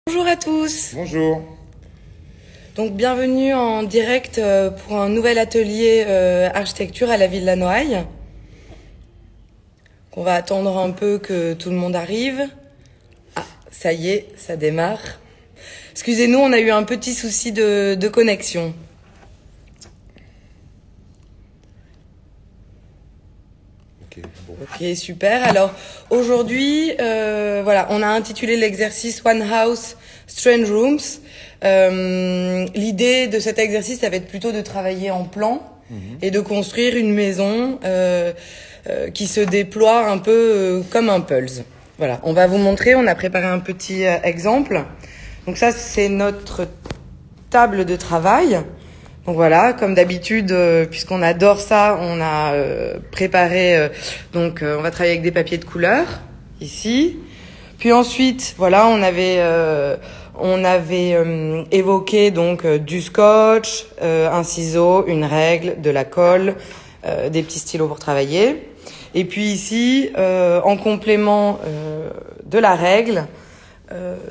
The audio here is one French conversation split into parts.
Bonjour à tous. Bonjour. Donc bienvenue en direct pour un nouvel atelier architecture à la Villa Noailles. On va attendre un peu que tout le monde arrive. Ah, ça y est, ça démarre. Excusez-nous, on a eu un petit souci de connexion. Ok, super. Alors aujourd'hui, voilà, on a intitulé l'exercice One House, Strange Rooms. L'idée de cet exercice, ça va être plutôt de travailler en plan et de construire une maison qui se déploie un peu comme un pulse. Voilà, on va vous montrer, on a préparé un petit exemple. Donc ça, c'est notre table de travail. Donc voilà, comme d'habitude, puisqu'on adore ça, on a préparé, on va travailler avec des papiers de couleur, ici. Puis ensuite, voilà, on avait évoqué donc du scotch, un ciseau, une règle, de la colle, des petits stylos pour travailler. Et puis ici, en complément de la règle,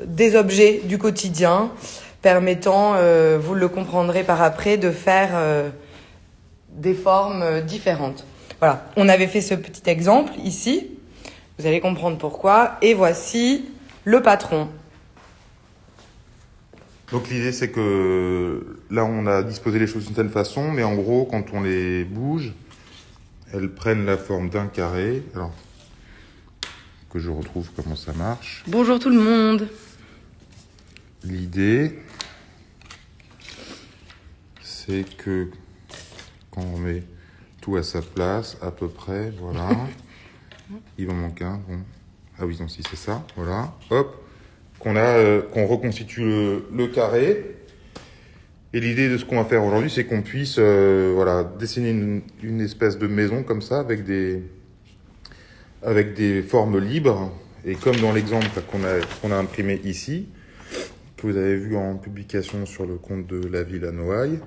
des objets du quotidien, permettant, vous le comprendrez par après, de faire des formes différentes. Voilà, on avait fait ce petit exemple ici, vous allez comprendre pourquoi, et voici le patron. Donc l'idée c'est que là on a disposé les choses d'une telle façon, mais en gros quand on les bouge, elles prennent la forme d'un carré. Alors que je retrouve comment ça marche. Bonjour tout le monde. L'idée c'est que quand on met tout à sa place, à peu près, voilà. Il m'en manque un, bon. Ah oui, non, si c'est ça, voilà. Hop, qu'on reconstitue le carré. Et l'idée de ce qu'on va faire aujourd'hui, c'est qu'on puisse voilà, dessiner une espèce de maison comme ça, avec des formes libres. Et comme dans l'exemple qu'on a imprimé ici, que vous avez vu en publication sur le compte de la Villa Noailles,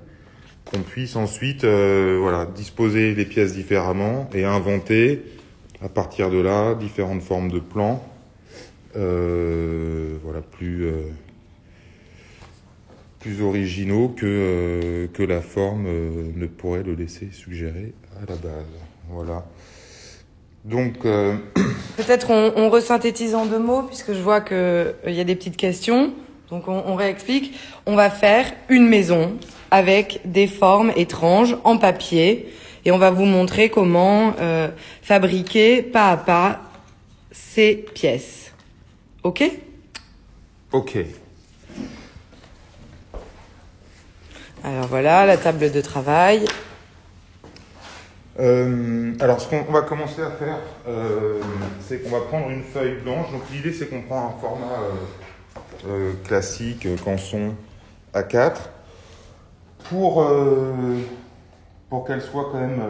qu'on puisse ensuite voilà, disposer les pièces différemment et inventer à partir de là différentes formes de plans voilà, plus originaux que la forme ne pourrait le laisser suggérer à la base. Voilà. Donc Peut-être on resynthétise en 2 mots, puisque je vois qu'il y a des petites questions. Donc on réexplique. On va faire une maison avec des formes étranges en papier. Et on va vous montrer comment fabriquer pas à pas ces pièces. Ok ? ok. Alors voilà, la table de travail. Alors ce qu'on va commencer à faire, c'est qu'on va prendre une feuille blanche. Donc l'idée c'est qu'on prend un format classique, canson A4, pour qu'elle soit quand même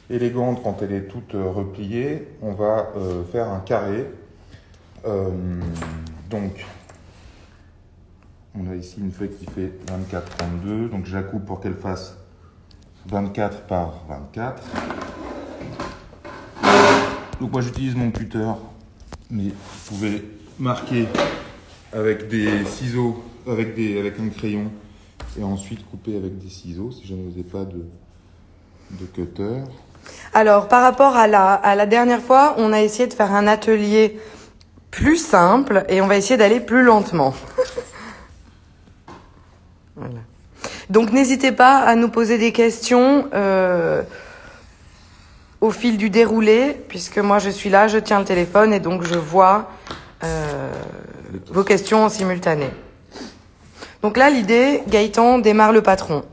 élégante quand elle est toute repliée. On va faire un carré. Donc on a ici une feuille qui fait 24-32, donc je la coupe pour qu'elle fasse 24 par 24. Donc moi j'utilise mon cutter, mais vous pouvez marquer avec des ciseaux, avec un crayon, et ensuite couper avec des ciseaux si jamais vous n'avez pas de cutter. Alors, par rapport à la dernière fois, on a essayé de faire un atelier plus simple et on va essayer d'aller plus lentement. Voilà. Donc, n'hésitez pas à nous poser des questions au fil du déroulé, puisque moi je suis là, je tiens le téléphone et donc je vois vos questions en simultané. Donc là, l'idée, Gaëtan démarre le patron.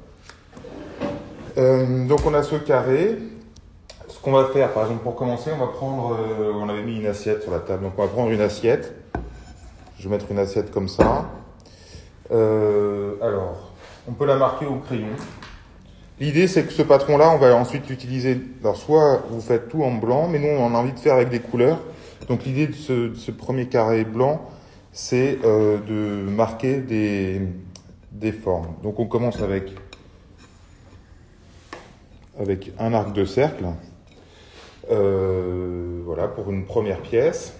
Donc on a ce carré. Ce qu'on va faire, par exemple, pour commencer, on va prendre, on avait mis une assiette sur la table, donc on va prendre une assiette. Je vais mettre une assiette comme ça. Alors, on peut la marquer au crayon. L'idée, c'est que ce patron-là, on va ensuite l'utiliser. Alors, soit vous faites tout en blanc, mais nous, on a envie de faire avec des couleurs. Donc, l'idée de ce premier carré blanc, c'est de marquer des formes. Donc, on commence avec un arc de cercle. Voilà, pour une première pièce.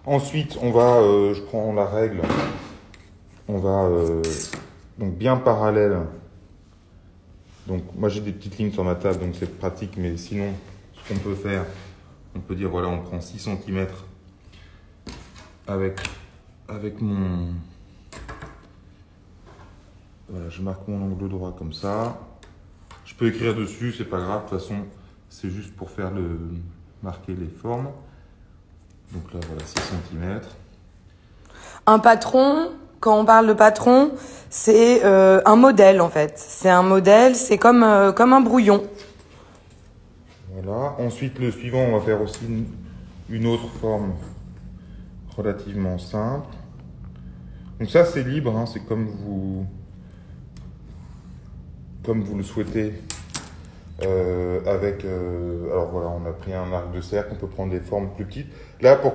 Ensuite, on va, je prends la règle, on va donc bien parallèle. Donc moi j'ai des petites lignes sur ma table, donc c'est pratique, mais sinon, ce qu'on peut faire, on peut dire voilà, on prend 6 cm avec mon... Voilà, je marque mon angle droit comme ça. Je peux écrire dessus, c'est pas grave, de toute façon, c'est juste pour faire marquer les formes. Donc là, voilà, 6 cm. Un patron, quand on parle de patron, c'est un modèle en fait. C'est un modèle, c'est comme un brouillon. Voilà. Ensuite, le suivant, on va faire aussi une autre forme relativement simple. Donc ça, c'est libre, hein, c'est comme vous le souhaitez. Alors voilà, on a pris un arc de cercle, on peut prendre des formes plus petites. Là, pour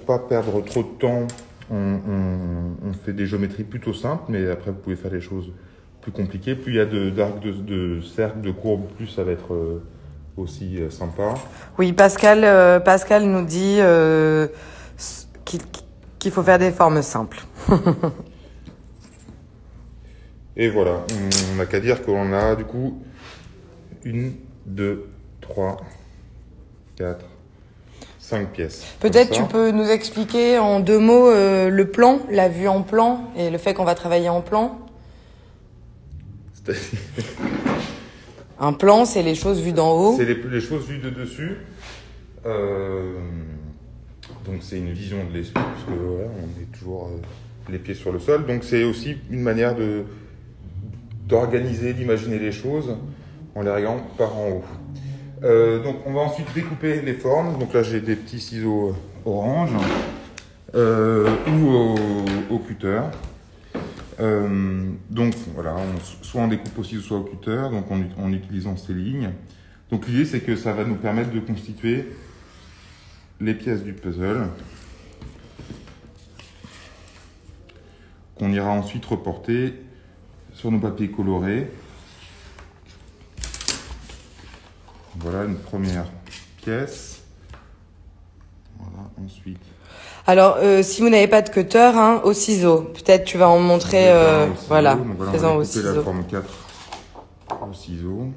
pas perdre trop de temps, on fait des géométries plutôt simples, mais après vous pouvez faire des choses plus compliquées. Plus il y a d'arcs de cercle, de courbes, plus ça va être aussi sympa. Oui, Pascal nous dit qu'il faut faire des formes simples. Et voilà, on n'a qu'à dire qu'on a du coup 1, 2, 3, 4, 5 pièces. Peut-être tu peux nous expliquer en 2 mots le plan, la vue en plan et le fait qu'on va travailler en plan. Un plan, c'est les choses vues d'en haut. C'est les choses vues de dessus. Donc c'est une vision de l'esprit, parce que voilà, on est toujours les pieds sur le sol. Donc c'est aussi une manière d'organiser, d'imaginer les choses en les regardant par en haut. Donc on va ensuite découper les formes. Donc là j'ai des petits ciseaux orange ou au cutter. Donc voilà, soit on découpe au ciseau, soit au cutter, donc en utilisant ces lignes. Donc l'idée c'est que ça va nous permettre de constituer les pièces du puzzle qu'on ira ensuite reporter sur nos papiers colorés. Voilà une première pièce. Voilà, ensuite. Alors, si vous n'avez pas de cutter, hein, au ciseau. Peut-être tu vas en montrer. Voilà, faisant au ciseau. La forme 4 au ciseau.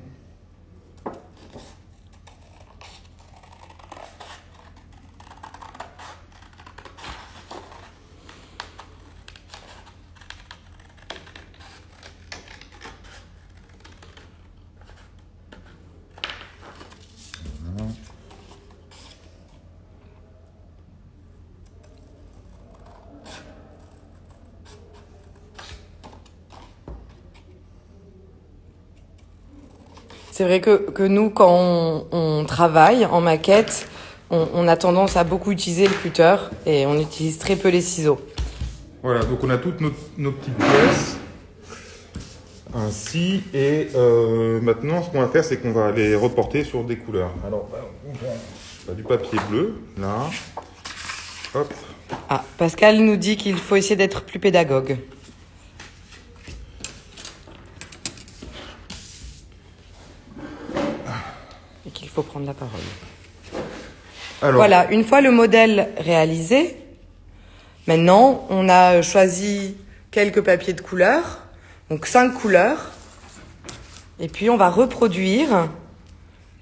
C'est vrai que nous, quand on travaille en maquette, on a tendance à beaucoup utiliser le cutter et on utilise très peu les ciseaux. Voilà, donc on a toutes nos petites pièces ainsi, et maintenant ce qu'on va faire, c'est qu'on va les reporter sur des couleurs. Alors, on prend du papier bleu, là, hop. Ah, Pascal nous dit qu'il faut essayer d'être plus pédagogue. Et qu'il faut prendre la parole. Alors, voilà, une fois le modèle réalisé, maintenant on a choisi quelques papiers de couleur, donc 5 couleurs, et puis on va reproduire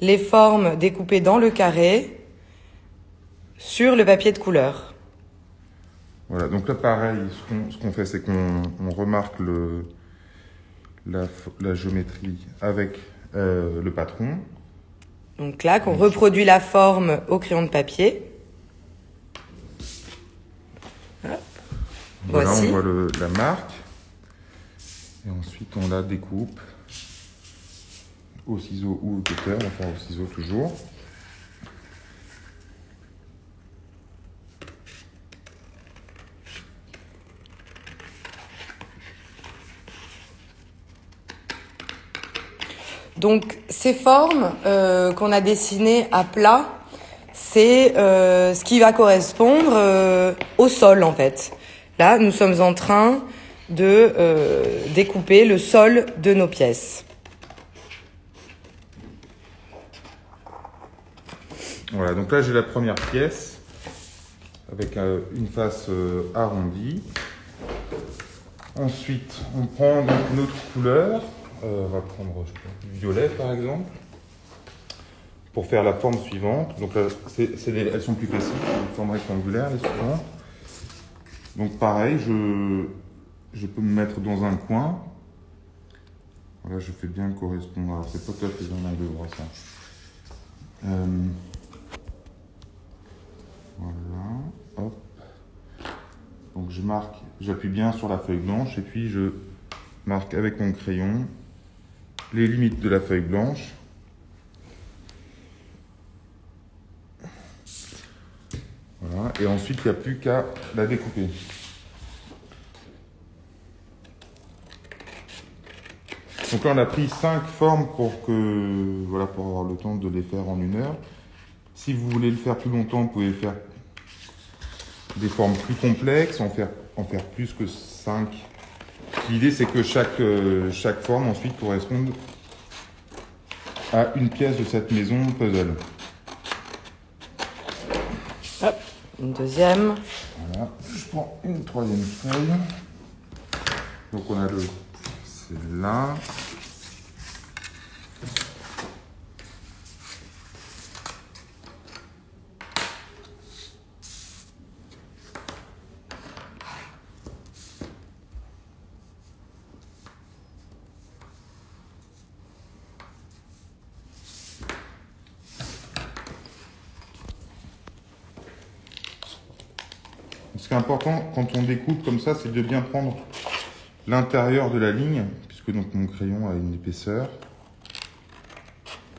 les formes découpées dans le carré sur le papier de couleur. Voilà, donc là pareil, ce qu'on fait, c'est qu'on remarque la géométrie avec le patron. Donc là, qu'on reproduit la forme au crayon de papier. Hop. Voilà, voici. On voit la marque. Et ensuite, on la découpe au ciseau ou au cutter, enfin au ciseau toujours. Donc ces formes qu'on a dessinées à plat, c'est ce qui va correspondre au sol en fait. Là, nous sommes en train de découper le sol de nos pièces. Voilà, donc là j'ai la première pièce avec une face arrondie. Ensuite, on prend donc une autre couleur. On va prendre du violet par exemple, pour faire la forme suivante. Donc là, elles sont plus faciles, une forme rectangulaire, les suivantes. Donc pareil, je peux me mettre dans un coin. Voilà, je fais bien correspondre. Alors c'est pas tout à fait dans l'angle droit ça. Voilà, hop. Donc je marque, j'appuie bien sur la feuille blanche et puis je marque avec mon crayon les limites de la feuille blanche. Voilà, et ensuite il n'y a plus qu'à la découper. Donc là on a pris 5 formes pour avoir le temps de les faire en 1 heure. Si vous voulez le faire plus longtemps, vous pouvez faire des formes plus complexes, en faire plus que 5. L'idée c'est que chaque forme ensuite corresponde à une pièce de cette maison puzzle. Hop, une deuxième. Voilà, je prends une troisième feuille. Donc on a celle-là. Ce qui est important quand on découpe comme ça, c'est de bien prendre l'intérieur de la ligne, puisque donc mon crayon a une épaisseur.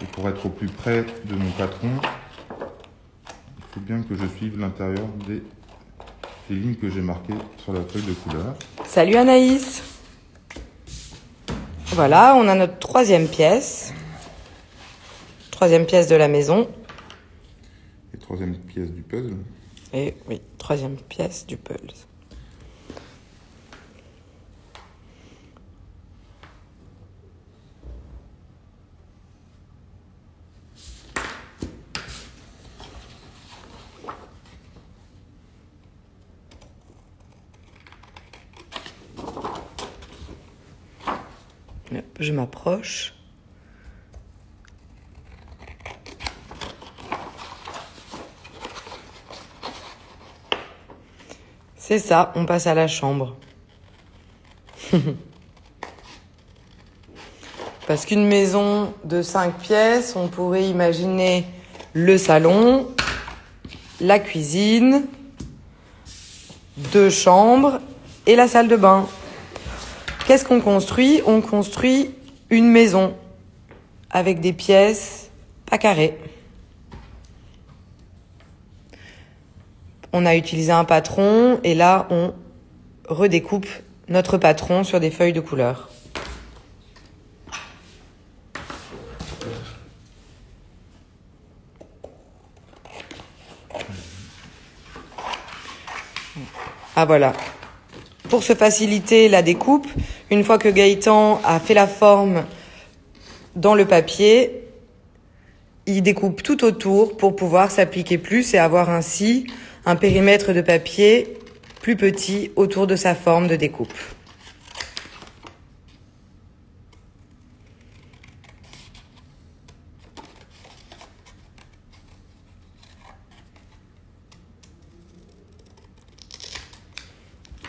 Et pour être au plus près de mon patron, il faut bien que je suive l'intérieur des lignes que j'ai marquées sur la feuille de couleur. Salut Anaïs. Voilà, on a notre troisième pièce. Troisième pièce de la maison. Et troisième pièce du puzzle. Et oui, troisième pièce du puzzle. Je m'approche. C'est ça, on passe à la chambre. Parce qu'une maison de 5 pièces, on pourrait imaginer le salon, la cuisine, 2 chambres et la salle de bain. Qu'est-ce qu'on construit? On construit une maison avec des pièces pas carrées. On a utilisé un patron et là, on redécoupe notre patron sur des feuilles de couleur. Ah voilà. Pour se faciliter la découpe, une fois que Gaëtan a fait la forme dans le papier, il découpe tout autour pour pouvoir s'appliquer plus et avoir ainsi un périmètre de papier plus petit autour de sa forme de découpe.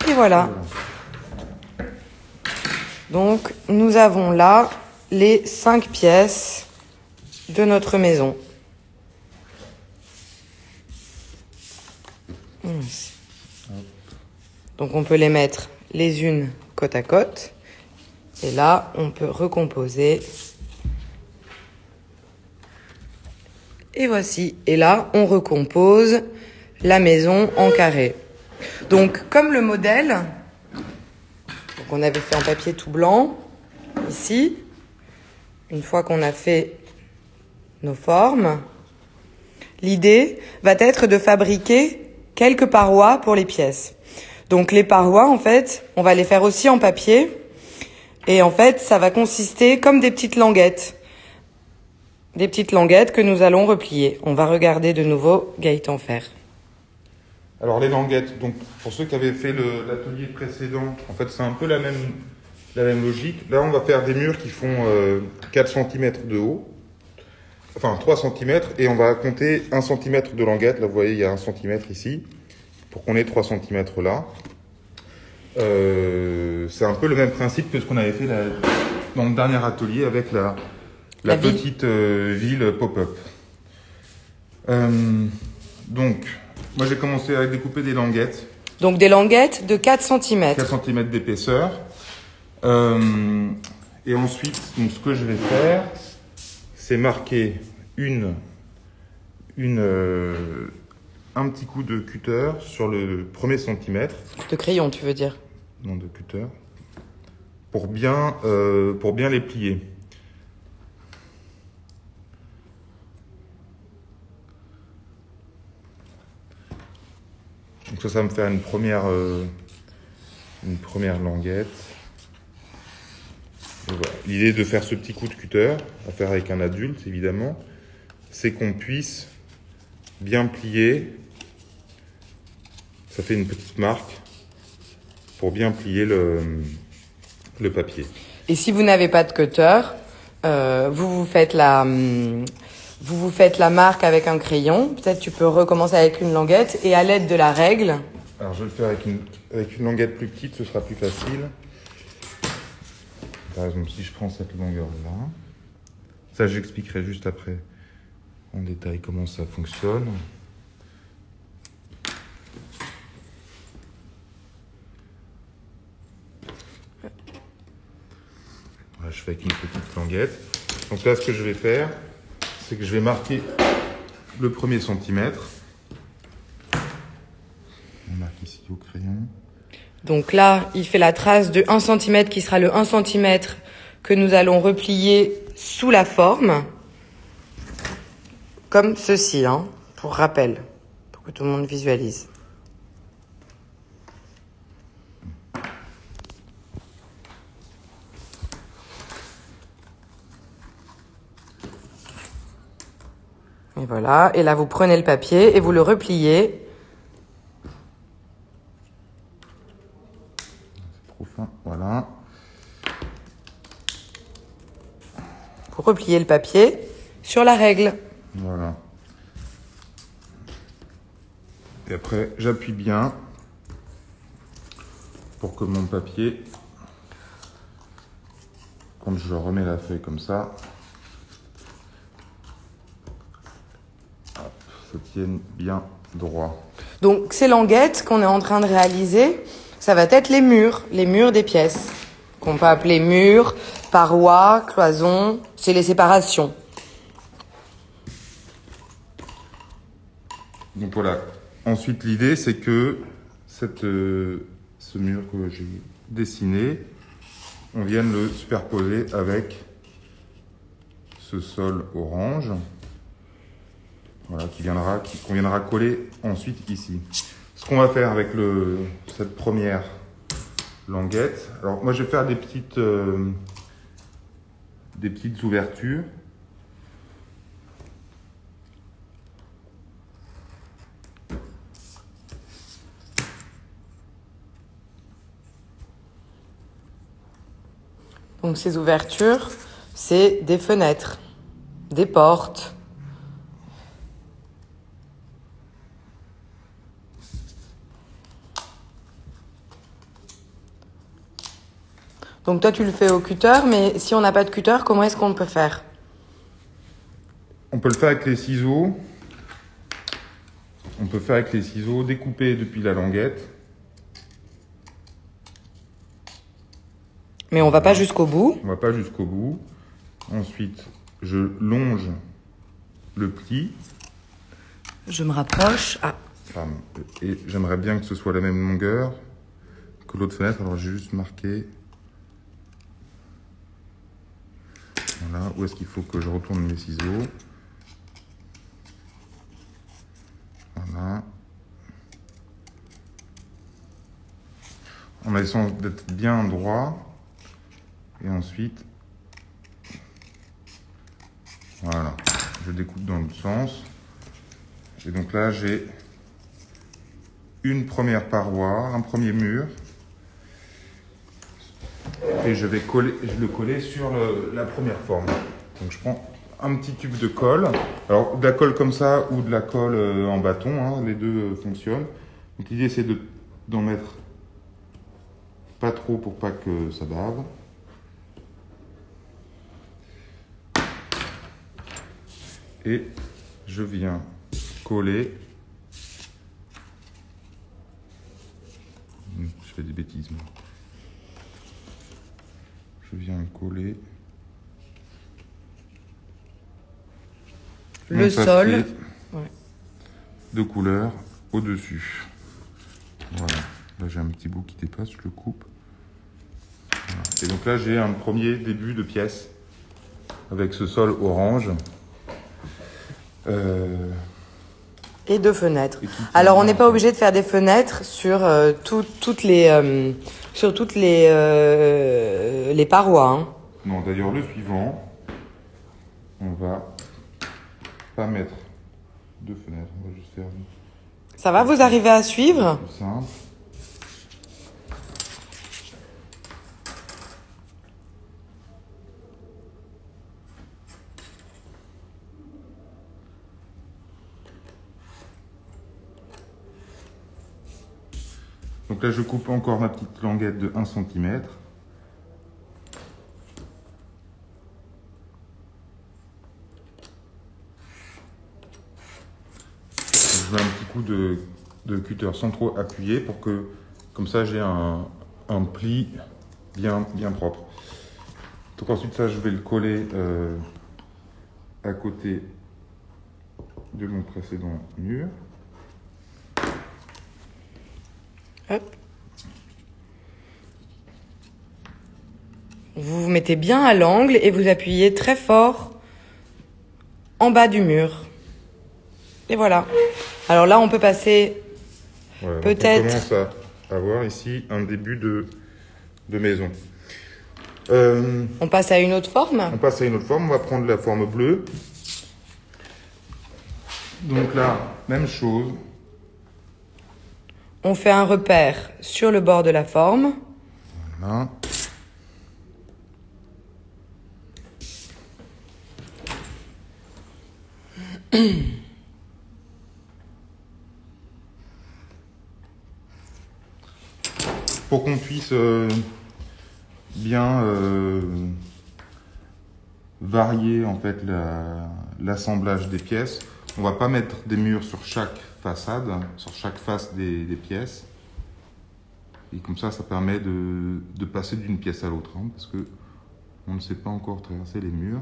Et voilà. Donc, nous avons là les 5 pièces de notre maison. Donc, on peut les mettre les unes côte à côte. Et là, on peut recomposer. Et voici. Et là, on recompose la maison en carré. Donc, comme le modèle qu'on avait fait en papier tout blanc, ici, une fois qu'on a fait nos formes, l'idée va être de fabriquer quelques parois pour les pièces. Donc, les parois, en fait, on va les faire aussi en papier. Et en fait, ça va consister comme des petites languettes. des petites languettes que nous allons replier. On va regarder de nouveau Gaëtan faire. Alors les languettes, donc pour ceux qui avaient fait l'atelier précédent, en fait c'est un peu la même logique. Là on va faire des murs qui font 4 cm de haut, enfin 3 cm, et on va compter 1 cm de languette. Là vous voyez il y a 1 cm ici, pour qu'on ait 3 cm là. C'est un peu le même principe que ce qu'on avait fait dans le dernier atelier avec la petite ville pop-up. Donc, moi j'ai commencé à découper des languettes. Donc des languettes de 4 cm. 4 cm d'épaisseur. Et ensuite, donc, ce que je vais faire, c'est marquer un petit coup de cutter sur le premier centimètre. De crayon, tu veux dire? Non, de cutter. Pour bien les plier. Donc ça va me faire une première languette. Voilà. L'idée de faire ce petit coup de cutter, à faire avec un adulte évidemment, c'est qu'on puisse bien plier. Ça fait une petite marque pour bien plier le papier. Et si vous n'avez pas de cutter, vous vous faites la marque avec un crayon. Peut-être tu peux recommencer avec une languette et à l'aide de la règle. Alors je vais le faire avec une languette plus petite, ce sera plus facile. Par exemple, si je prends cette longueur-là, ça j'expliquerai juste après en détail comment ça fonctionne. Voilà, je fais avec une petite languette. Donc là, ce que je vais faire, c'est que je vais marquer le premier centimètre. On marque ici au crayon. Donc là, il fait la trace de 1 cm qui sera le 1 cm que nous allons replier sous la forme. Comme ceci, hein, pour rappel, pour que tout le monde visualise. Et voilà, et là vous prenez le papier et vous le repliez. Trop fin, voilà. Vous repliez le papier sur la règle. Voilà. Et après, j'appuie bien pour que mon papier, quand je remets la feuille comme ça, hop, ça tienne bien droit. Donc ces languettes qu'on est en train de réaliser, ça va être les murs des pièces, qu'on peut appeler murs, parois, cloisons, c'est les séparations. Donc voilà. Ensuite, l'idée, c'est que ce mur que j'ai dessiné, on vienne le superposer avec ce sol orange, voilà, qu'on viendra coller ensuite ici. Ce qu'on va faire avec cette première languette, alors moi je vais faire des petites ouvertures. Donc ces ouvertures, c'est des fenêtres, des portes. Donc toi tu le fais au cutter, mais si on n'a pas de cutter, comment est-ce qu'on peut faire? On peut le faire avec les ciseaux. On peut faire avec les ciseaux, découper depuis la languette. Mais on va pas jusqu'au bout. On va pas jusqu'au bout. Ensuite, je longe le pli. Je me rapproche. Ah. Et j'aimerais bien que ce soit la même longueur que l'autre fenêtre. Alors j'ai juste marqué. Voilà. Où est-ce qu'il faut que je retourne mes ciseaux? Voilà. En essayant d'être bien droit. Et ensuite, voilà. je découpe dans l'autre sens. Et donc là, j'ai une première paroi, un premier mur. Et je vais le coller sur la première forme. Donc je prends un petit tube de colle. Alors de la colle comme ça ou de la colle en bâton, hein, les deux fonctionnent. Donc l'idée c'est d'en mettre pas trop pour pas que ça bave. Et je viens coller. Je fais des bêtises moi. Je viens coller le sol de couleur au-dessus. Voilà. Là j'ai un petit bout qui dépasse, je le coupe. Voilà. Et donc là j'ai un premier début de pièce avec ce sol orange. Et deux fenêtres. Alors, on n'est pas obligé de faire des fenêtres sur toutes les parois. Hein. Non, d'ailleurs, le suivant, on va pas mettre de fenêtres. On va juste faire. Ça va, vous arrivez à suivre? Plus simple. Donc là, je coupe encore ma petite languette de 1 cm. Je mets un petit coup de cutter sans trop appuyer pour que, comme ça, j'ai un pli bien propre. Donc ensuite, ça, je vais le coller à côté de mon précédent mur. Hop. Vous vous mettez bien à l'angle et vous appuyez très fort en bas du mur. Et voilà. Alors là, on peut passer peut-être... On commence à avoir ici un début de maison. On passe à une autre forme? On passe à une autre forme. On va prendre la forme bleue. Donc là, même chose. On fait un repère sur le bord de la forme. Voilà. Pour qu'on puisse bien varier en fait l'assemblage des pièces, on va pas mettre des murs sur chaque façade, sur chaque face des pièces. Et comme ça permet de passer d'une pièce à l'autre, hein, parce que on ne sait pas encore traverser les murs.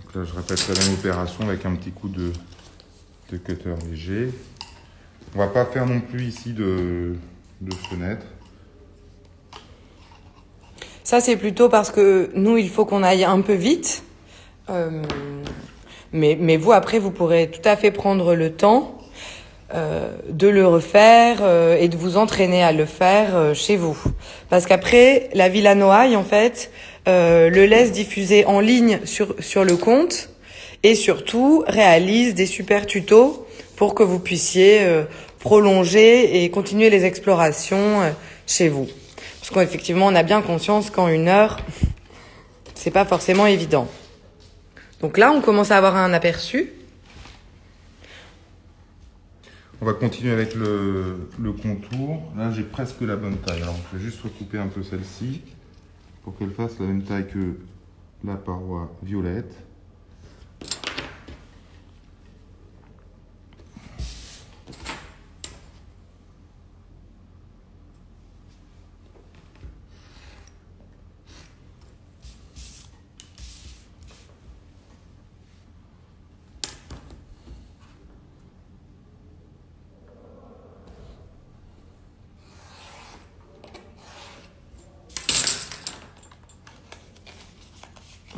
Donc là, je répète la même opération avec un petit coup de cutter léger. On va pas faire non plus ici de fenêtre. Ça, c'est plutôt parce que nous, il faut qu'on aille un peu vite. Mais vous, après, vous pourrez tout à fait prendre le temps de le refaire et de vous entraîner à le faire chez vous. Parce qu'après, la Villa Noailles, en fait, le laisse diffuser en ligne sur le compte et surtout réalise des super tutos pour que vous puissiez prolonger et continuer les explorations chez vous. Parce qu'effectivement, on a bien conscience qu'en 1 heure, c'est pas forcément évident. Donc là, on commence à avoir un aperçu. On va continuer avec le contour. Là, j'ai presque la bonne taille. Alors, je vais juste recouper un peu celle-ci pour qu'elle fasse la même taille que la paroi violette.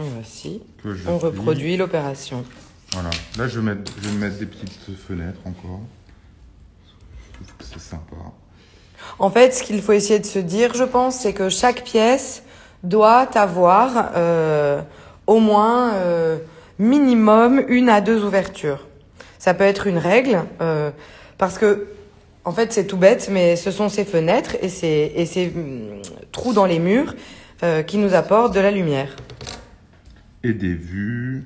Voici. On reproduit l'opération. Voilà. Là, je vais mettre des petites fenêtres encore. Je trouve que c'est sympa. En fait, ce qu'il faut essayer de se dire, je pense, c'est que chaque pièce doit avoir au moins minimum 1 à 2 ouvertures. Ça peut être une règle parce que en fait c'est tout bête, mais ce sont ces fenêtres et ces trous dans les murs qui nous apportent de la lumière. Et des vues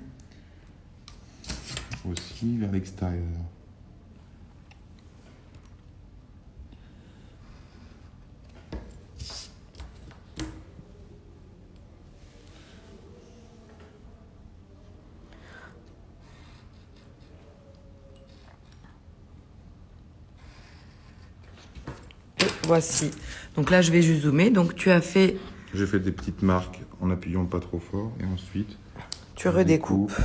aussi vers l'extérieur. Voici. Donc là, je vais juste zoomer. Donc tu as fait... J'ai fait des petites marques en appuyant pas trop fort. Et ensuite, tu redécoupes.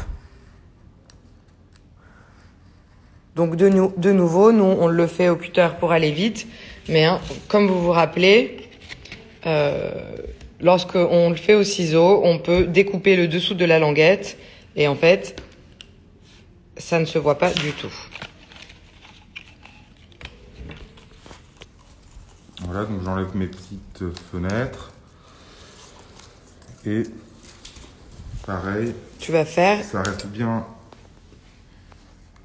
Donc de nouveau, nous, on le fait au cutter pour aller vite. Mais hein, comme vous vous rappelez, lorsqu'on le fait au ciseau, on peut découper le dessous de la languette. Et en fait, ça ne se voit pas du tout. Voilà, donc j'enlève mes petites fenêtres. Et pareil. Tu vas faire... Ça reste bien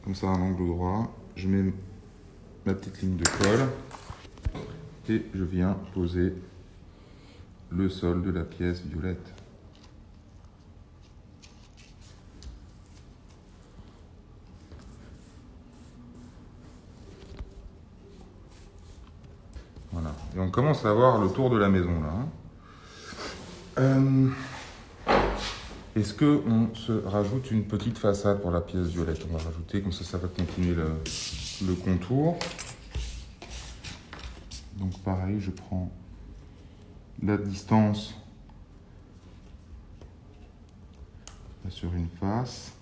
comme ça, un angle droit. Je mets ma petite ligne de colle. Et je viens poser le sol de la pièce violette. Voilà. Et on commence à voir le tour de la maison là. Est-ce qu'on se rajoute une petite façade pour la pièce violette? On va rajouter, comme ça va continuer le contour. Donc pareil, je prends la distance sur une face.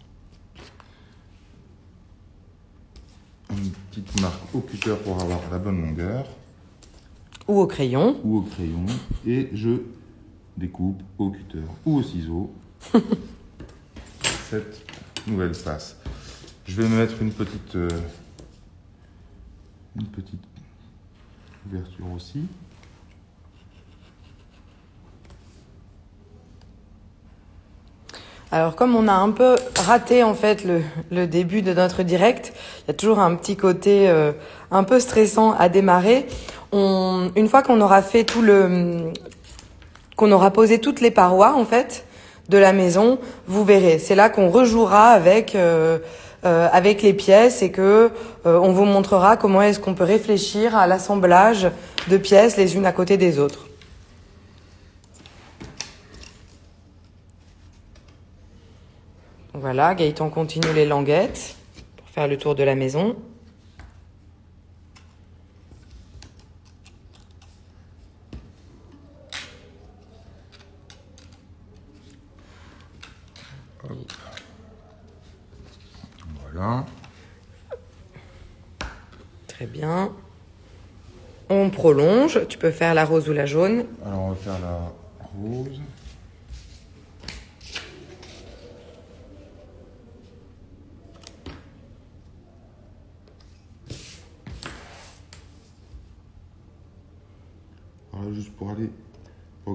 Une petite marque au cutter pour avoir la bonne longueur. Ou au crayon. Ou au crayon. Et je découpe au cutter ou au ciseau cette nouvelle face. Je vais me mettre une petite ouverture aussi. Alors comme on a un peu raté en fait le début de notre direct, il y a toujours un petit côté un peu stressant à démarrer. Une fois qu'on aura fait qu'on aura posé toutes les parois en fait de la maison, vous verrez. C'est là qu'on rejouera avec les pièces et que on vous montrera comment est-ce qu'on peut réfléchir à l'assemblage de pièces les unes à côté des autres. Voilà, Gaëtan continue les languettes pour faire le tour de la maison. Voilà. Très bien. On prolonge. Tu peux faire la rose ou la jaune. Alors on va faire la rose. Alors juste pour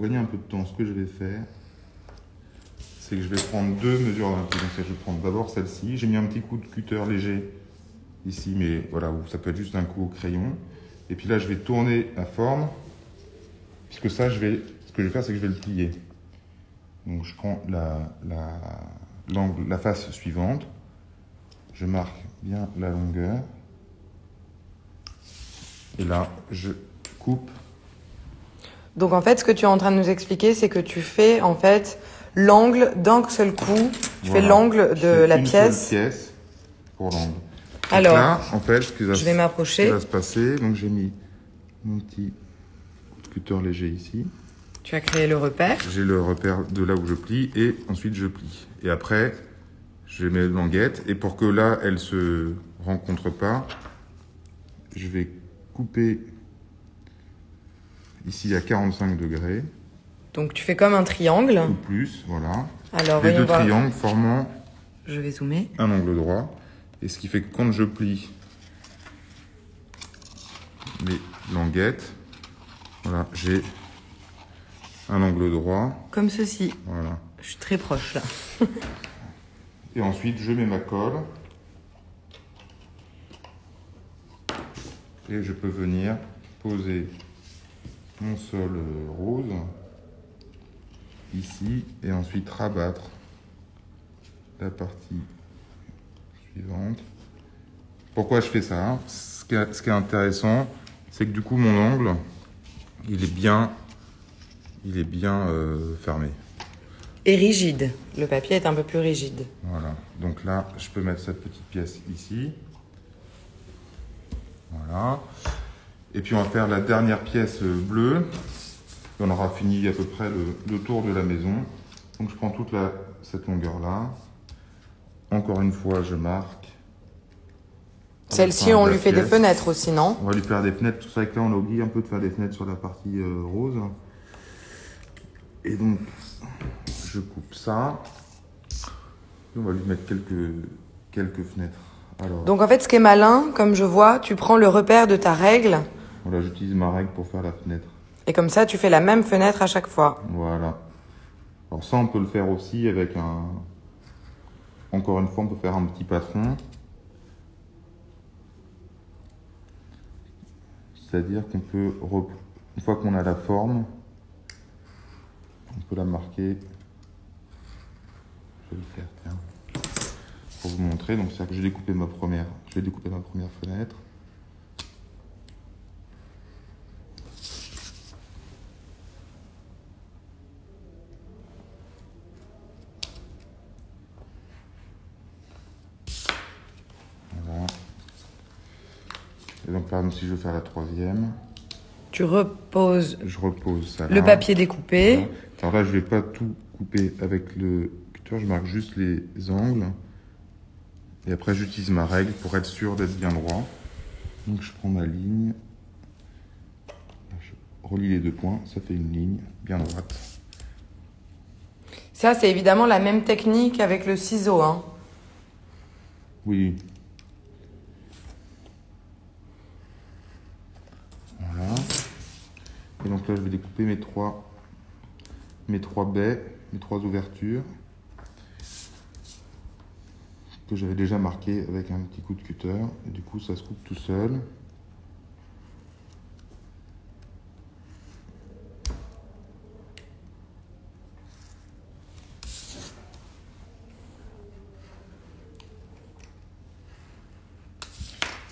gagner un peu de temps, ce que je vais faire, c'est que je vais prendre 2 mesures d'imprimante. Je vais prendre d'abord celle-ci. J'ai mis un petit coup de cutter léger ici, mais voilà, ça peut être juste un coup au crayon. Et puis là, je vais tourner la forme, puisque ça, ce que je vais faire, c'est que je vais le plier. Donc je prends la face suivante. Je marque bien la longueur. Et là, je coupe. Donc en fait, ce que tu es en train de nous expliquer, c'est que tu fais en fait l'angle d'un seul coup. Tu fais l'angle de la pièce. Une seule pièce pour l'angle. Alors, là, en fait, ce qui va se passer, donc j'ai mis mon petit cutter léger ici. Tu as créé le repère. J'ai le repère de là où je plie et ensuite je plie. Et après, je mets mes languettes et pour que là, elles se rencontrent pas, je vais couper ici à 45 degrés. Donc tu fais comme un triangle. Ou plus, voilà. Alors, les deux triangles formant je vais zoomer. Un angle droit. Et ce qui fait que quand je plie mes languettes, voilà, j'ai un angle droit. Comme ceci. Voilà. Je suis très proche là. Et ensuite, je mets ma colle. Et je peux venir poser mon sol rose ici et ensuite rabattre la partie suivante. Pourquoi je fais ça, hein? Ce qui est intéressant, c'est que du coup mon angle, il est bien fermé. Et rigide. Le papier est un peu plus rigide. Voilà. Donc là, je peux mettre cette petite pièce ici. Voilà. Et puis on va faire la dernière pièce bleue. Et on aura fini à peu près le tour de la maison. Donc je prends toute cette longueur là. Encore une fois, je marque. Celle-ci, on lui fait des fenêtres aussi, non? On va lui faire des fenêtres. C'est vrai que là, on a oublié un peu de faire des fenêtres sur la partie rose. Et donc, je coupe ça. Et on va lui mettre quelques fenêtres. Alors, donc en fait, ce qui est malin, comme je vois, tu prends le repère de ta règle. Voilà, j'utilise ma règle pour faire la fenêtre. Et comme ça, tu fais la même fenêtre à chaque fois. Voilà. Alors ça, on peut le faire aussi avec un... Encore une fois, on peut faire un petit patron. C'est-à-dire qu'on peut, une fois qu'on a la forme, on peut la marquer. Je vais le faire, tiens, pour vous montrer. Donc c'est-à-dire que je vais découper ma première fenêtre. Voilà. Et donc par exemple, si je veux faire la troisième, tu reposes. Je repose ça là. Le papier découpé. Voilà. Alors là, je vais pas tout couper avec le cutter, je marque juste les angles. Et après, j'utilise ma règle pour être sûr d'être bien droit. Donc je prends ma ligne, je relie les deux points, ça fait une ligne bien droite. Ça, c'est évidemment la même technique avec le ciseau, hein. Oui. Voilà. Et donc là, je vais découper mes trois baies, mes trois ouvertures que j'avais déjà marquées avec un petit coup de cutter. Et du coup, ça se coupe tout seul.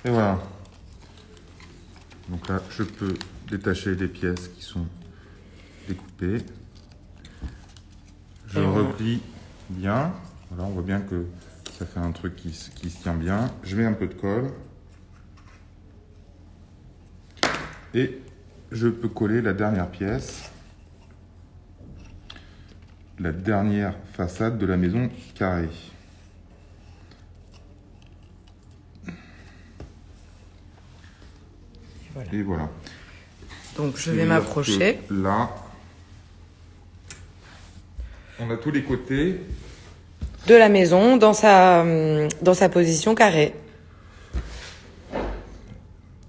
Et voilà. Donc là, je peux détacher les pièces qui sont découpées. Je replie bien. Voilà, on voit bien que ça fait un truc qui se tient bien. Je mets un peu de colle. Et je peux coller la dernière pièce. La dernière façade de la maison carrée. Voilà. Et voilà. Donc je vais m'approcher. Là, on a tous les côtés de la maison dans sa position carrée.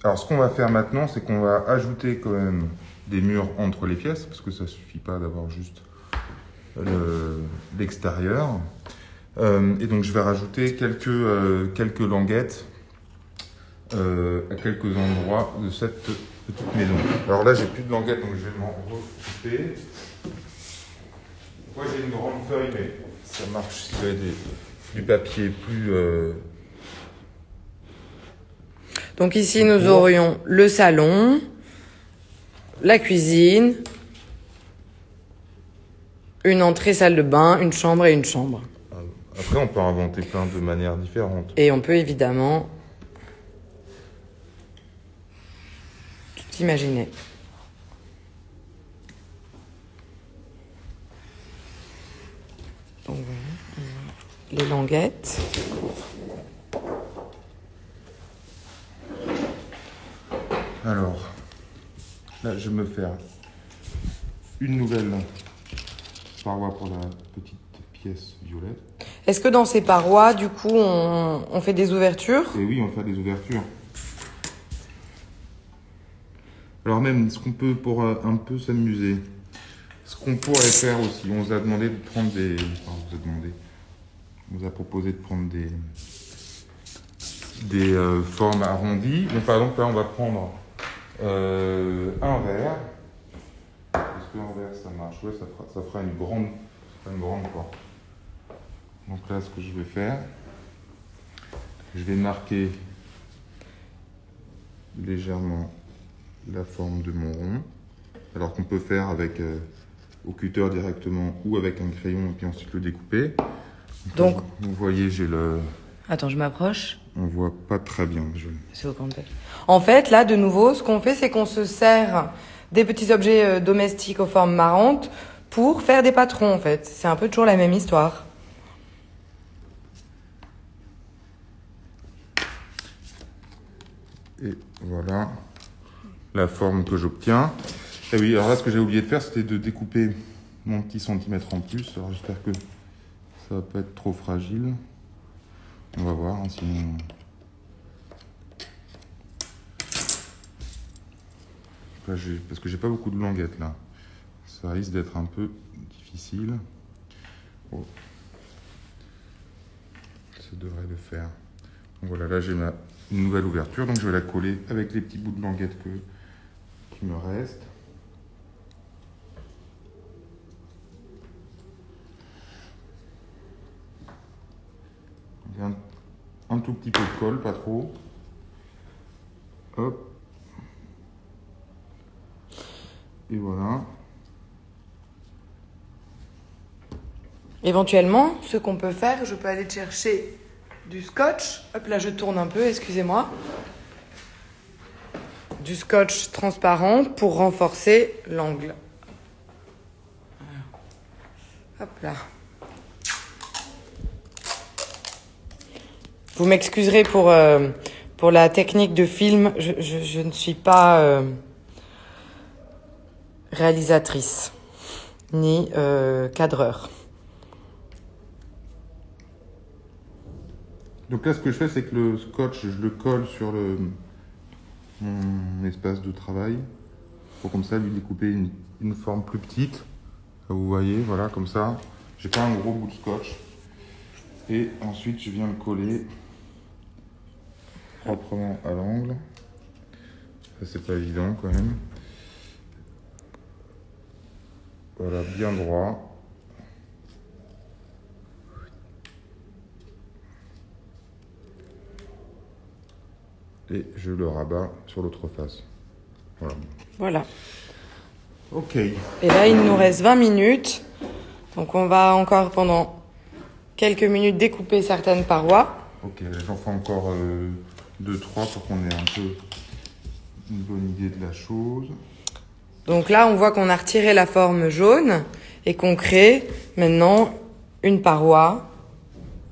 Alors ce qu'on va faire maintenant, c'est qu'on va ajouter quand même des murs entre les pièces, parce que ça suffit pas d'avoir juste l'extérieur. Et donc je vais rajouter quelques languettes à quelques endroits de cette petite maison. Alors là, j'ai plus de languettes, donc je vais m'en recouper. Moi, j'ai une grande feuille, mais ça marche si vous avez du papier plus... Donc ici, nous aurions le salon, la cuisine, une entrée, salle de bain, une chambre et une chambre. Après, on peut inventer plein de manières différentes. Et on peut évidemment tout imaginer. Donc voilà, les languettes. Alors, là, je vais me faire une nouvelle paroi pour la petite pièce violette. Est-ce que dans ces parois, du coup, on fait des ouvertures? Et oui, on fait des ouvertures. Alors même, ce qu'on peut, pour un peu s'amuser, Ce qu'on pourrait faire aussi, on vous a demandé de prendre des... Enfin, on vous a proposé de prendre des formes arrondies. Donc par exemple, là, on va prendre un verre. Est-ce qu'un verre, ça marche? Ouais, ça fera une grande quoi. Donc là, ce que je vais faire, je vais marquer légèrement la forme de mon rond. Alors qu'on peut faire avec au cutter directement ou avec un crayon et puis ensuite le découper. Donc vous voyez, j'ai le... Attends, je m'approche. On voit pas très bien. C'est au contact. En fait, là, de nouveau, ce qu'on fait, c'est qu'on se sert des petits objets domestiques aux formes marrantes pour faire des patrons, en fait. C'est un peu toujours la même histoire. Et voilà la forme que j'obtiens. Et oui, alors là, ce que j'ai oublié de faire, c'était de découper mon petit centimètre en plus. Alors j'espère que ça va pas être trop fragile. On va voir, hein, sinon... Parce que j'ai pas beaucoup de languettes là. Ça risque d'être un peu difficile. Oh. Ça devrait le faire. Donc voilà, là j'ai une nouvelle ouverture, donc je vais la coller avec les petits bouts de languettes qui me restent. Un tout petit peu de colle, pas trop. Hop. Et voilà. Éventuellement, ce qu'on peut faire, je peux aller chercher du scotch. Hop, là je tourne un peu, excusez-moi. Du scotch transparent pour renforcer l'angle. Hop là. Vous m'excuserez pour la technique de film. Je ne suis pas réalisatrice ni cadreur. Donc là, ce que je fais, c'est que le scotch, je le colle sur mon espace de travail pour comme ça lui découper une forme plus petite. Là, vous voyez, voilà, comme ça. J'ai pas un gros bout de scotch. Et ensuite, je viens le coller proprement à l'angle. Ça, c'est pas évident quand même. Voilà, bien droit. Et je le rabats sur l'autre face. Voilà. Voilà. Ok. Et là, il nous reste 20 minutes. Donc, on va encore pendant quelques minutes découper certaines parois. Ok, j'en fais encore 2-3 pour qu'on ait un peu une bonne idée de la chose. Donc là, on voit qu'on a retiré la forme jaune et qu'on crée maintenant une paroi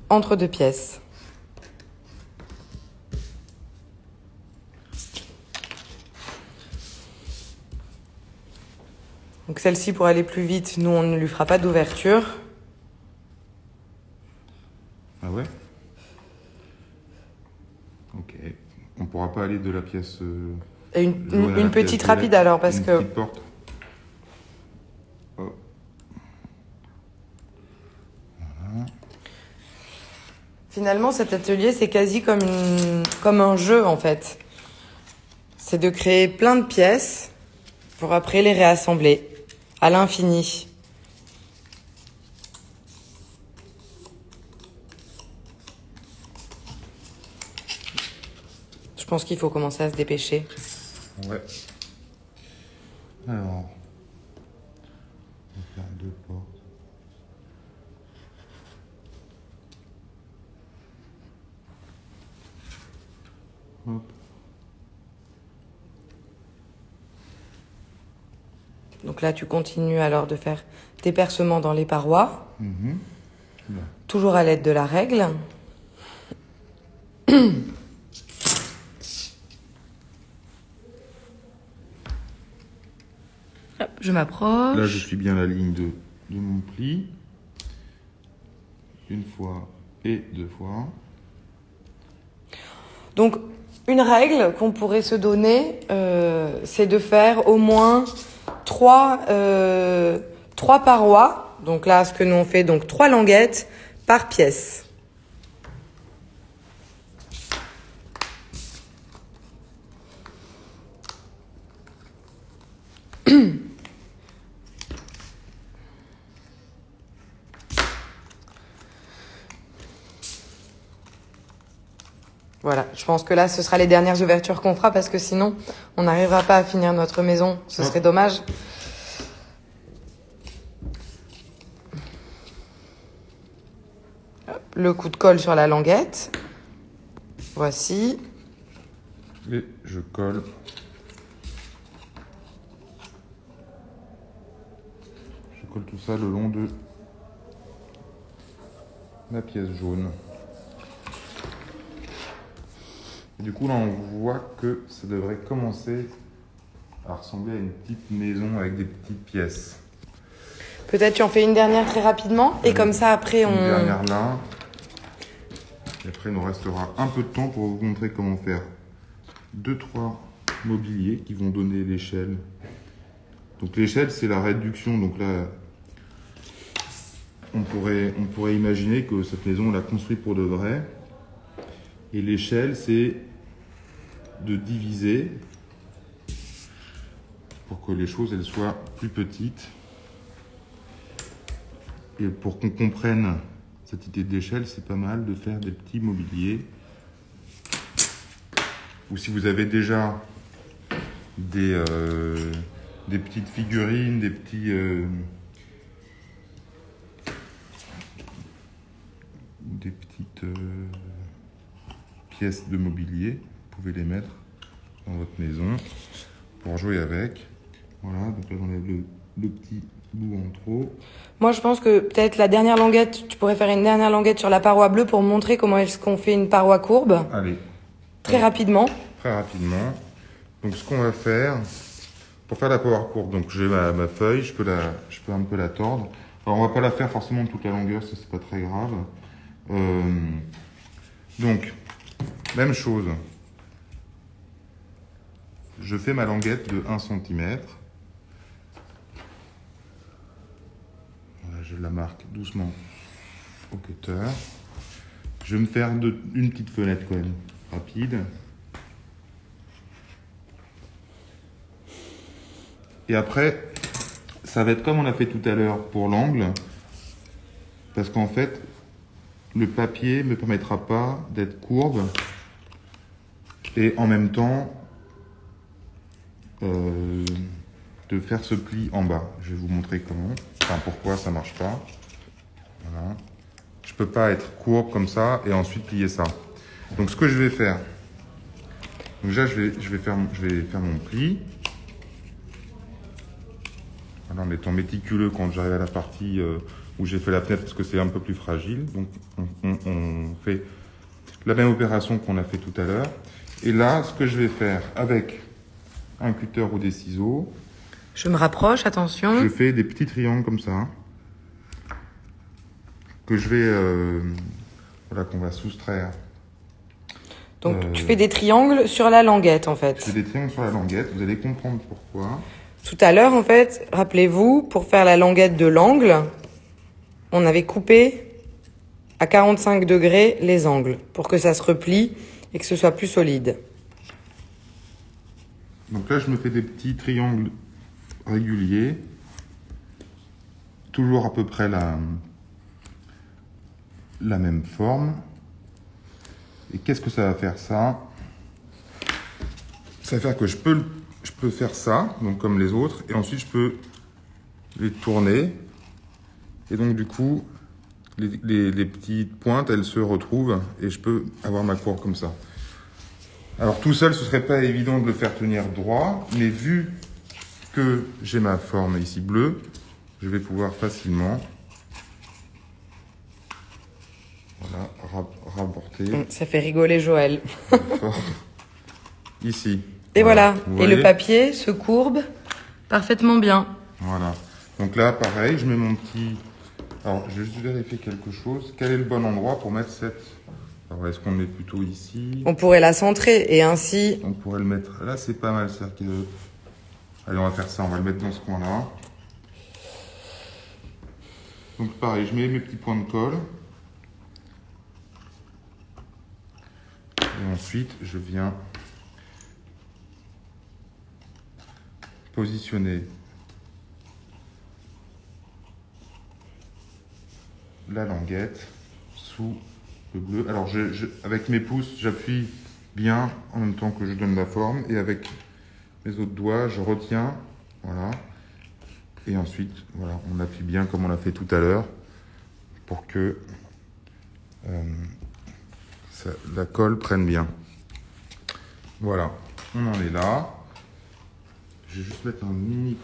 entre deux pièces. Donc celle-ci, pour aller plus vite, nous, on ne lui fera pas d'ouverture. Ah ouais? Ok. On pourra pas aller de la pièce... Et une petite rapide alors, parce que... Petite porte. Oh. Voilà. Finalement, cet atelier, c'est quasi comme un jeu, en fait. C'est de créer plein de pièces pour après les réassembler à l'infini. Je pense qu'il faut commencer à se dépêcher. Ouais. Alors, on va faire 2 portes. Hop. Donc là, tu continues alors de faire tes percements dans les parois, toujours à l'aide de la règle. Hop, je m'approche. Là, je suis bien la ligne de mon pli. Une fois et 2 fois. Donc, une règle qu'on pourrait se donner, c'est de faire au moins 3 3 parois. Donc là, ce que nous on fait, donc 3 languettes par pièce. Voilà, je pense que là, ce sera les dernières ouvertures qu'on fera parce que sinon, on n'arrivera pas à finir notre maison. Ce serait dommage. Hop, le coup de colle sur la languette. Voici. Et je colle. Je colle tout ça le long de la pièce jaune. Et du coup, là, on voit que ça devrait commencer à ressembler à une petite maison avec des petites pièces. Peut-être tu en fais une dernière très rapidement et comme ça, après, Une dernière là. Et après, il nous restera un peu de temps pour vous montrer comment faire 2-3 mobiliers qui vont donner l'échelle. Donc l'échelle, c'est la réduction. Donc là, on pourrait imaginer que cette maison, on l'a construite pour de vrai. Et l'échelle, c'est de diviser pour que les choses elles soient plus petites. Et pour qu'on comprenne cette idée d'échelle, c'est pas mal de faire des petits mobiliers. Ou si vous avez déjà des petites figurines, des petites pièces de mobilier, vous pouvez les mettre dans votre maison pour jouer avec. Voilà, donc là j'enlève le petit bout en trop. Moi, je pense que peut-être la dernière languette, tu pourrais faire une dernière languette sur la paroi bleue pour montrer comment est-ce qu'on fait une paroi courbe. Allez. Très rapidement. Très rapidement. Donc ce qu'on va faire, pour faire la paroi courbe, donc j'ai ma feuille, je peux un peu la tordre. Alors on va pas la faire forcément de toute la longueur, ça c'est pas très grave. Donc, même chose. Je fais ma languette de 1 cm. Voilà, je la marque doucement au cutter. Je vais me faire une petite fenêtre quand même, rapide. Et après, ça va être comme on a fait tout à l'heure pour l'angle. Parce qu'en fait, le papier ne me permettra pas d'être courbe et en même temps de faire ce pli en bas. Je vais vous montrer comment, enfin pourquoi ça marche pas. Voilà. Je peux pas être courbe comme ça et ensuite plier ça. Donc ce que je vais faire, donc déjà je vais faire mon pli. Voilà, en étant méticuleux quand j'arrive à la partie où j'ai fait la fenêtre parce que c'est un peu plus fragile. Donc on fait la même opération qu'on a fait tout à l'heure. Et là, ce que je vais faire avec un cutter ou des ciseaux. Je me rapproche, attention. Je fais des petits triangles comme ça. Que je vais, voilà, qu'on va soustraire. Donc tu fais des triangles sur la languette en fait. Je fais des triangles sur la languette, vous allez comprendre pourquoi. Tout à l'heure en fait, rappelez-vous, pour faire la languette de l'angle, on avait coupé à 45 degrés les angles pour que ça se replie et que ce soit plus solide. Donc là, je me fais des petits triangles réguliers, toujours à peu près la même forme. Et qu'est-ce que ça va faire ça? Ça va faire que je peux faire ça, donc comme les autres, et ensuite je peux les tourner. Et donc du coup, les petites pointes, elles se retrouvent et je peux avoir ma courbe comme ça. Alors tout seul, ce serait pas évident de le faire tenir droit, mais vu que j'ai ma forme ici bleue, je vais pouvoir facilement rapporter. Ça fait rigoler Joël. Ici. Et voilà. Et le voyez papier se courbe parfaitement bien. Voilà. Donc là, pareil, je mets mon petit... Alors, je vais juste vérifier quelque chose. Quel est le bon endroit pour mettre cette... Alors, est-ce qu'on le met plutôt ici? On pourrait la centrer et ainsi... On pourrait le mettre... Là, c'est pas mal, ça. Allez, on va faire ça. On va le mettre dans ce coin-là. Donc pareil, je mets mes petits points de colle. Et ensuite, je viens positionner la languette sous le bleu. Alors, avec mes pouces, j'appuie bien en même temps que je donne la forme. Et avec mes autres doigts, je retiens. Voilà. Et ensuite, voilà, on appuie bien comme on l'a fait tout à l'heure pour que la colle prenne bien. Voilà, on en est là. Je vais juste mettre un mini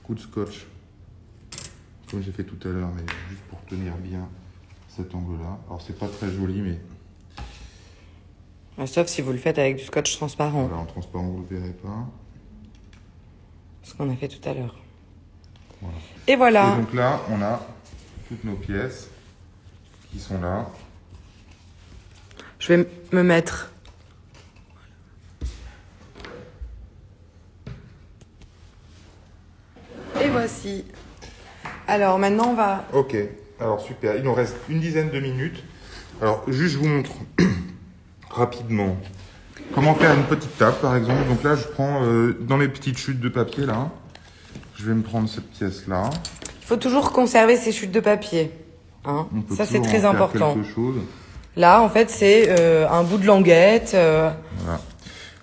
coup de scotch, comme j'ai fait tout à l'heure, mais juste pour tenir bien cet angle-là. Alors, c'est pas très joli, mais... Sauf si vous le faites avec du scotch transparent. Voilà, en transparent, vous ne le verrez pas. Ce qu'on a fait tout à l'heure. Voilà. Et voilà. Et donc là, on a toutes nos pièces qui sont là. Je vais me mettre. Et voici. Alors maintenant, on va... Ok, alors super. Il nous reste une dizaine de minutes. Alors, juste, je vous montre rapidement comment faire une petite table, par exemple. Donc là, je prends dans mes petites chutes de papier, là. Je vais me prendre cette pièce-là. Il faut toujours conserver ces chutes de papier. Hein, ça, c'est très important. Quelque chose. Là, en fait, c'est un bout de languette. Voilà.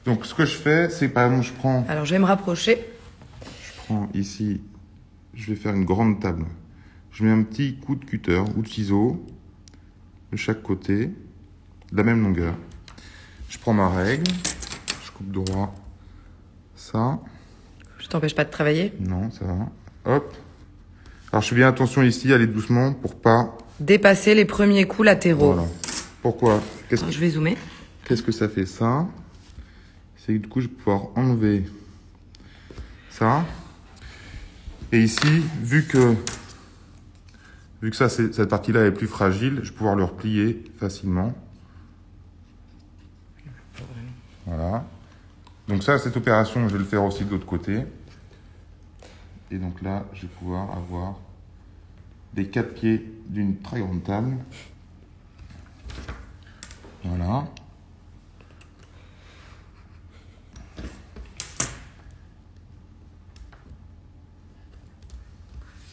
Donc, ce que je fais, c'est par exemple, je prends... Alors, je vais me rapprocher. Je prends ici, je vais faire une grande table. Je mets un petit coup de cutter ou de ciseau de chaque côté, de la même longueur. Je prends ma règle, je coupe droit ça. Je t'empêche pas de travailler? Non, ça va. Hop. Alors, je fais bien attention ici, aller doucement pour pas... dépasser les premiers coups latéraux. Voilà. Pourquoi? Je vais zoomer. Qu'est-ce que ça fait ça? C'est que du coup, je vais pouvoir enlever ça. Et ici, vu que ça, cette partie-là est plus fragile, je vais pouvoir le replier facilement. Voilà. Donc ça, cette opération, je vais le faire aussi de l'autre côté. Et donc là, je vais pouvoir avoir les 4 pieds d'une très grande table. Voilà.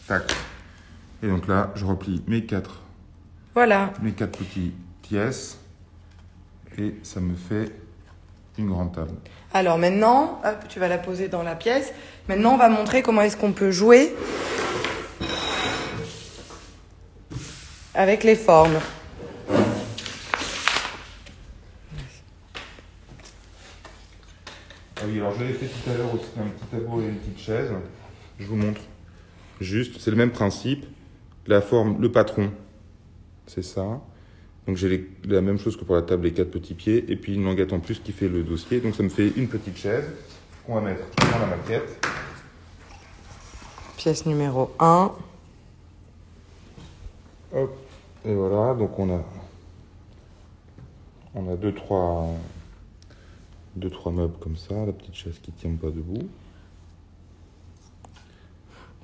Tac. Et donc là, je replie mes 4 petites pièces. Et ça me fait une grande table. Alors maintenant, hop, tu vas la poser dans la pièce. Maintenant, on va montrer comment est-ce qu'on peut jouer avec les formes. Ah oui, alors je l'avais fait tout à l'heure aussi, un petit tableau et une petite chaise. Je vous montre. Juste, c'est le même principe. La forme, le patron, c'est ça. Donc j'ai la même chose que pour la table, les 4 petits pieds. Et puis une languette en plus qui fait le dossier. Donc ça me fait une petite chaise qu'on va mettre dans la maquette. Pièce numéro 1. Hop. Et voilà, donc on a 2-3 meubles comme ça. La petite chaise qui ne tient pas debout.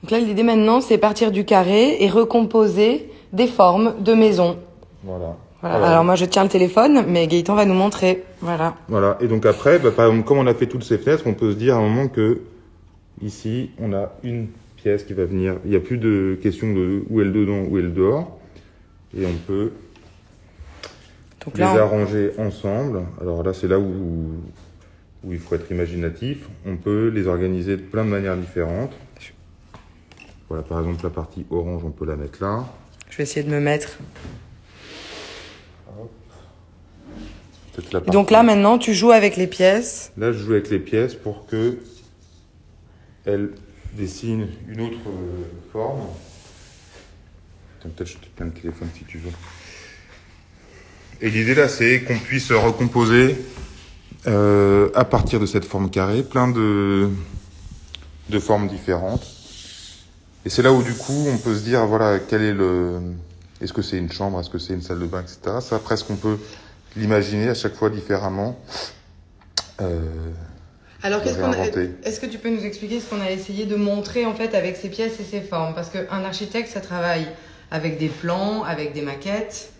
Donc là, l'idée maintenant, c'est partir du carré et recomposer des formes de maison. Voilà. Alors moi, je tiens le téléphone, mais Gaëtan va nous montrer. Voilà. Voilà. Et donc après, par exemple, comme on a fait toutes ces fenêtres, on peut se dire à un moment que ici, on a une pièce qui va venir. Il n'y a plus de question de où est le dedans, où est le dehors. Et on peut les arranger ensemble. Alors là, c'est là où il faut être imaginatif. On peut les organiser de plein de manières différentes. Voilà, par exemple, la partie orange, on peut la mettre là. Je vais essayer de me mettre. Hop. Donc là, maintenant, tu joues avec les pièces. Là, je joue avec les pièces pour que elles dessinent une autre forme. Peut-être je te prends le téléphone si tu veux. Et l'idée là, c'est qu'on puisse recomposer à partir de cette forme carrée plein de formes différentes. Et c'est là où du coup, on peut se dire, voilà, est-ce que c'est une chambre, est-ce que c'est une salle de bain, etc. Ça, presque, on peut l'imaginer à chaque fois différemment. Alors, est-ce que tu peux nous expliquer ce qu'on a essayé de montrer en fait avec ces pièces et ces formes? Parce qu'un architecte, ça travaille avec des plans, avec des maquettes.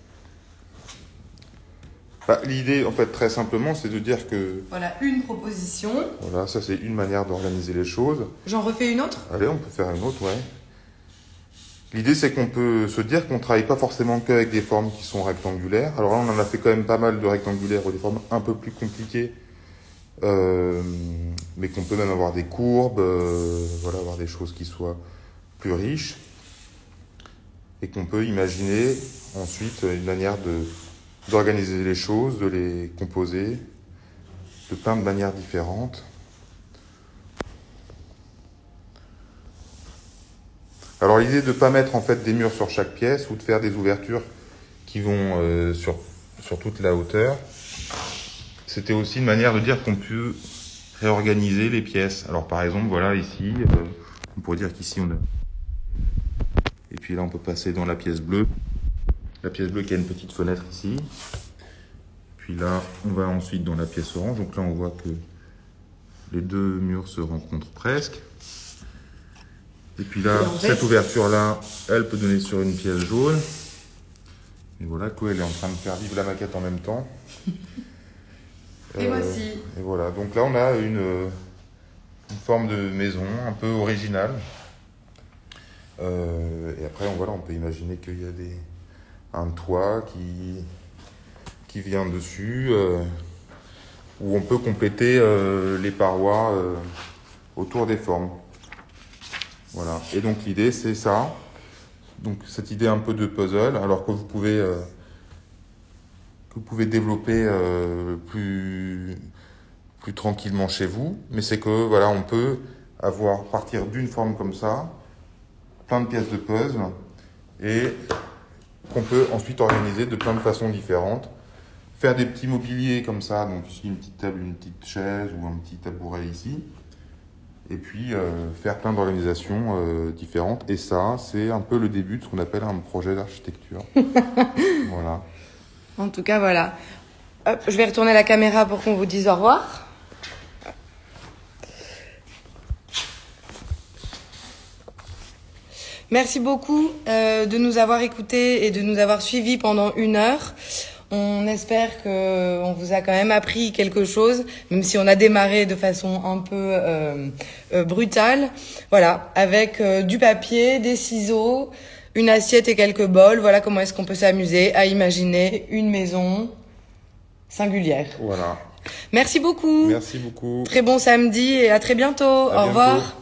Bah, l'idée, en fait, très simplement, c'est de dire que... Voilà, une proposition. Voilà, ça c'est une manière d'organiser les choses. J'en refais une autre? Allez, on peut faire une autre, ouais. L'idée, c'est qu'on peut se dire qu'on ne travaille pas forcément qu'avec des formes qui sont rectangulaires. Alors là, on en a fait quand même pas mal de rectangulaires ou des formes un peu plus compliquées. Mais qu'on peut même avoir des courbes, voilà, avoir des choses qui soient plus riches. Et qu'on peut imaginer ensuite une manière d'organiser les choses, de les composer de plein de manières différentes. Alors l'idée de ne pas mettre en fait des murs sur chaque pièce ou de faire des ouvertures qui vont sur toute la hauteur, c'était aussi une manière de dire qu'on peut réorganiser les pièces. Alors par exemple, voilà ici, on pourrait dire qu'ici on a... Et puis là on peut passer dans la pièce bleue. La pièce bleue qui a une petite fenêtre ici. Puis là, on va ensuite dans la pièce orange. Donc là, on voit que les deux murs se rencontrent presque. Et puis là, cette ouverture-là, elle peut donner sur une pièce jaune. Et voilà, Chloé, elle est en train de faire vivre la maquette en même temps. Et voici. Et voilà, donc là, on a une forme de maison un peu originale. Et après, voilà, on peut imaginer qu'il y a un toit qui vient dessus, où on peut compléter les parois autour des formes. Voilà. Et donc l'idée, c'est ça. Donc cette idée un peu de puzzle, alors que vous pouvez développer plus tranquillement chez vous. Mais c'est que voilà, on peut partir d'une forme comme ça, plein de pièces de puzzle, et qu'on peut ensuite organiser de plein de façons différentes. Faire des petits mobiliers comme ça, donc ici une petite table, une petite chaise ou un petit tabouret ici. Et puis faire plein d'organisations différentes. Et ça, c'est un peu le début de ce qu'on appelle un projet d'architecture. Voilà. En tout cas, voilà. Hop, je vais retourner la caméra pour qu'on vous dise au revoir. Merci beaucoup de nous avoir écoutés et de nous avoir suivis pendant 1 heure. On espère qu'on vous a quand même appris quelque chose, même si on a démarré de façon un peu brutale. Voilà, avec du papier, des ciseaux, une assiette et quelques bols. Voilà comment est-ce qu'on peut s'amuser à imaginer une maison singulière. Voilà. Merci beaucoup. Merci beaucoup. Très bon samedi et à très bientôt. Au revoir.